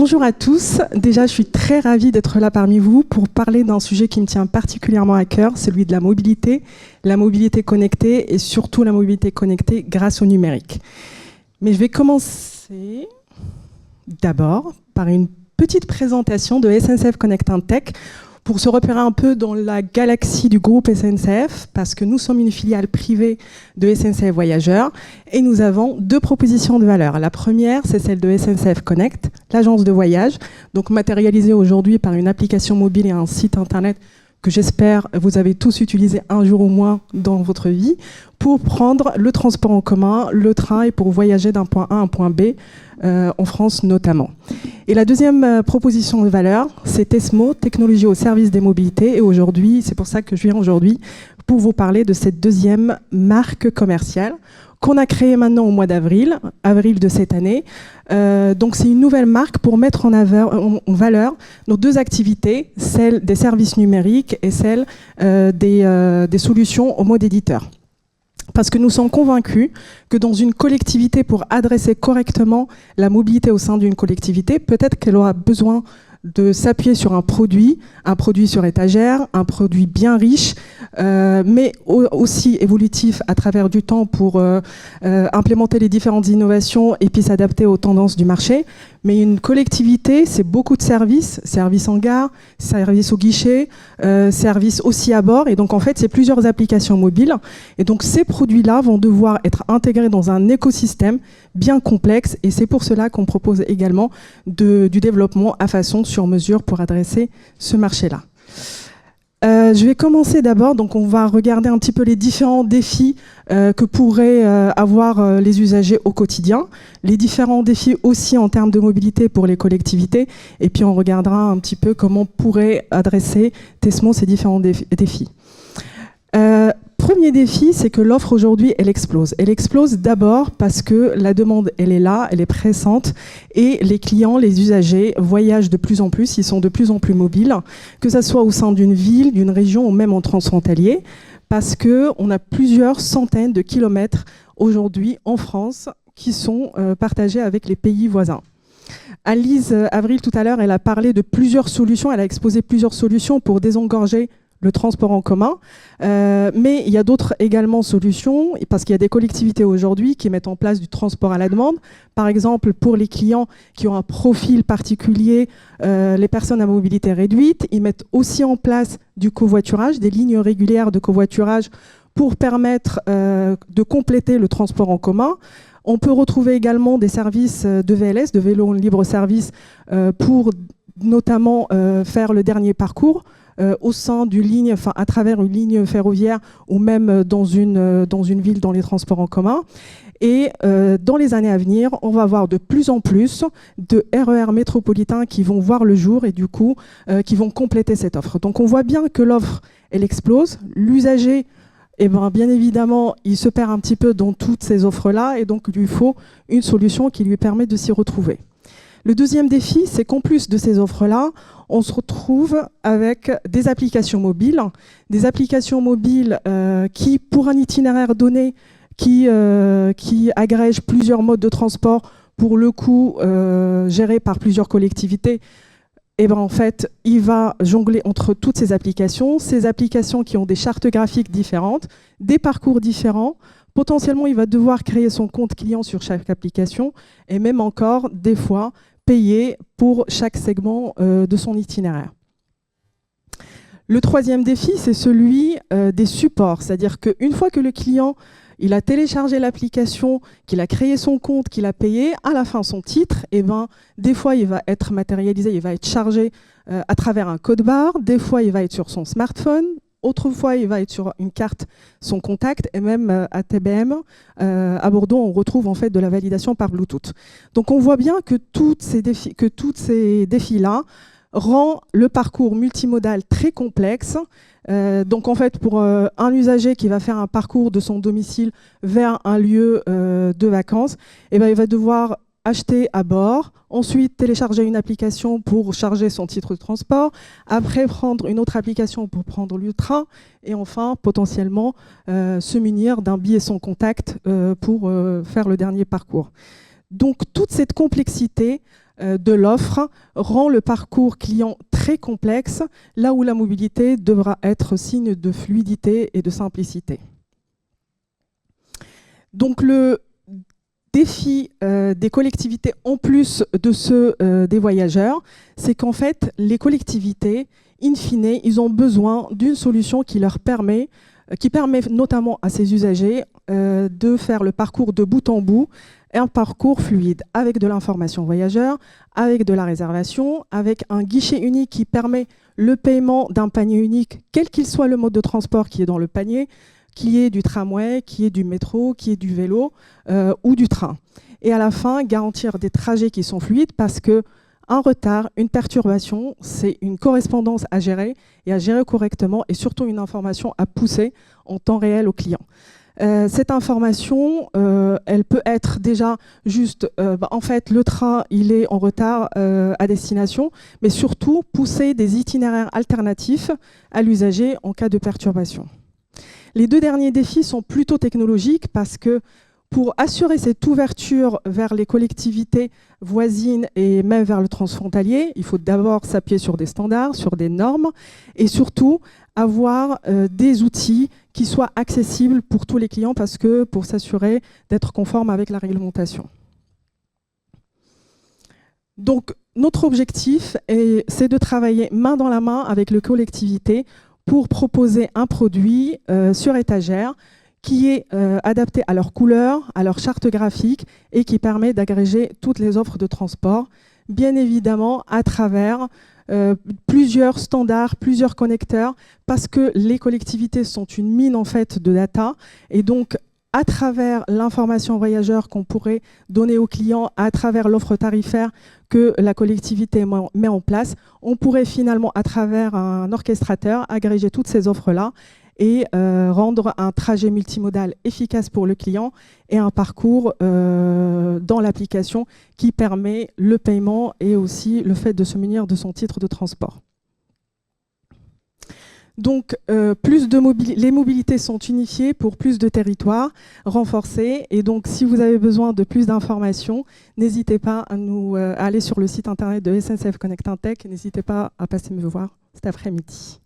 Bonjour à tous. Déjà, je suis très ravie d'être là parmi vous pour parler d'un sujet qui me tient particulièrement à cœur, celui de la mobilité connectée et surtout la mobilité connectée grâce au numérique. Mais je vais commencer d'abord par une petite présentation de SNCF Connect Tech pour se repérer un peu dans la galaxie du groupe SNCF, parce que nous sommes une filiale privée de SNCF Voyageurs et nous avons deux propositions de valeur. La première, c'est celle de SNCF Connect, l'agence de voyage, donc matérialisée aujourd'hui par une application mobile et un site internet que j'espère vous avez tous utilisé un jour au moins dans votre vie, pour prendre le transport en commun, le train et pour voyager d'un point A à un point B, en France notamment. Et la deuxième proposition de valeur, c'est Tesmo, technologie au service des mobilités. Et aujourd'hui, c'est pour ça que je viens aujourd'hui pour vous parler de cette deuxième marque commerciale qu'on a créée maintenant au mois d'avril, avril de cette année. Donc c'est une nouvelle marque pour mettre en valeur nos deux activités, celle des services numériques et celle des solutions au mode éditeur. Parce que nous sommes convaincus que dans une collectivité, pour adresser correctement la mobilité au sein d'une collectivité, peut-être qu'elle aura besoin de s'appuyer sur un produit sur étagère, un produit bien riche, mais aussi évolutif à travers du temps pour implémenter les différentes innovations et puis s'adapter aux tendances du marché. Mais une collectivité, c'est beaucoup de services en gare, services au guichet, services aussi à bord. Et donc en fait, c'est plusieurs applications mobiles. Et donc ces produits-là vont devoir être intégrés dans un écosystème bien complexe. Et c'est pour cela qu'on propose également du développement à façon sur mesure pour adresser ce marché-là. Je vais commencer d'abord, donc on va regarder un petit peu les différents défis que pourraient avoir les usagers au quotidien, les différents défis aussi en termes de mobilité pour les collectivités, et puis on regardera un petit peu comment pourrait adresser Tesmo ces différents défis. Premier défi, c'est que l'offre aujourd'hui, elle explose. Elle explose d'abord parce que la demande, elle est là, elle est pressante, et les clients, les usagers voyagent de plus en plus, ils sont de plus en plus mobiles, que ce soit au sein d'une ville, d'une région ou même en transfrontalier, parce qu'on a plusieurs centaines de kilomètres aujourd'hui en France qui sont partagés avec les pays voisins. Alice Avril, tout à l'heure, elle a parlé de plusieurs solutions, elle a exposé plusieurs solutions pour désengorger le transport en commun, mais il y a d'autres également solutions, parce qu'il y a des collectivités aujourd'hui qui mettent en place du transport à la demande. Par exemple, pour les clients qui ont un profil particulier, les personnes à mobilité réduite, ils mettent aussi en place du covoiturage, des lignes régulières de covoiturage pour permettre de compléter le transport en commun. On peut retrouver également des services de VLS, de vélo libre service, pour notamment faire le dernier parcours, au sein d'une ligne, enfin à travers une ligne ferroviaire ou même dans une ville, dans les transports en commun. Et dans les années à venir, on va avoir de plus en plus de RER métropolitains qui vont voir le jour et du coup qui vont compléter cette offre. Donc on voit bien que l'offre, elle explose. L'usager, eh ben, bien évidemment, il se perd un petit peu dans toutes ces offres-là et donc il lui faut une solution qui lui permet de s'y retrouver. Le deuxième défi, c'est qu'en plus de ces offres-là, on se retrouve avec des applications mobiles qui, pour un itinéraire donné, qui agrègent plusieurs modes de transport, pour le coup gérés par plusieurs collectivités. Et ben en fait, il va jongler entre toutes ces applications qui ont des chartes graphiques différentes, des parcours différents. Potentiellement, il va devoir créer son compte client sur chaque application et même encore, des fois, payer pour chaque segment de son itinéraire. Le troisième défi, c'est celui des supports. C'est-à-dire qu'une fois que le client il a téléchargé l'application, qu'il a créé son compte, qu'il a payé, à la fin son titre, eh ben, des fois il va être matérialisé, il va être chargé à travers un code barre, des fois il va être sur son smartphone, autrefois il va être sur une carte, son contact, et même à TBM, à Bordeaux, on retrouve en fait de la validation par Bluetooth. Donc on voit bien que tous ces défis-là rend le parcours multimodal très complexe. Donc en fait, pour un usager qui va faire un parcours de son domicile vers un lieu de vacances, eh ben, il va devoir acheter à bord, ensuite télécharger une application pour charger son titre de transport, après prendre une autre application pour prendre le train, et enfin potentiellement se munir d'un billet sans contact pour faire le dernier parcours. Donc toute cette complexité de l'offre rend le parcours client très complexe, là où la mobilité devra être signe de fluidité et de simplicité. Donc le défi des collectivités, en plus de ceux des voyageurs, c'est qu'en fait, les collectivités, in fine, ils ont besoin d'une solution qui permet notamment à ces usagers de faire le parcours de bout en bout, un parcours fluide, avec de l'information voyageur, avec de la réservation, avec un guichet unique qui permet le paiement d'un panier unique, quel qu'il soit le mode de transport qui est dans le panier, qui est du tramway, qui est du métro, qui est du vélo ou du train. Et à la fin, garantir des trajets qui sont fluides parce que un retard, une perturbation, c'est une correspondance à gérer et à gérer correctement et surtout une information à pousser en temps réel au client. Cette information, elle peut être déjà juste, en fait, le train, il est en retard à destination, mais surtout pousser des itinéraires alternatifs à l'usager en cas de perturbation. Les deux derniers défis sont plutôt technologiques parce que pour assurer cette ouverture vers les collectivités voisines et même vers le transfrontalier, il faut d'abord s'appuyer sur des standards, sur des normes et surtout avoir des outils qui soient accessibles pour tous les clients parce que pour s'assurer d'être conforme avec la réglementation. Donc notre objectif, c'est de travailler main dans la main avec les collectivités pour proposer un produit sur étagère qui est adapté à leur couleur, à leur charte graphique et qui permet d'agréger toutes les offres de transport, bien évidemment à travers plusieurs standards, plusieurs connecteurs, parce que les collectivités sont une mine en fait de data et donc à travers l'information voyageur qu'on pourrait donner aux clients, à travers l'offre tarifaire que la collectivité met en place, on pourrait finalement, à travers un orchestrateur, agréger toutes ces offres-là et rendre un trajet multimodal efficace pour le client et un parcours dans l'application qui permet le paiement et aussi le fait de se munir de son titre de transport. Donc, les mobilités sont unifiées pour plus de territoires renforcés. Et donc, si vous avez besoin de plus d'informations, n'hésitez pas à aller sur le site internet de SNCF Connect Intech. N'hésitez pas à passer me voir cet après-midi.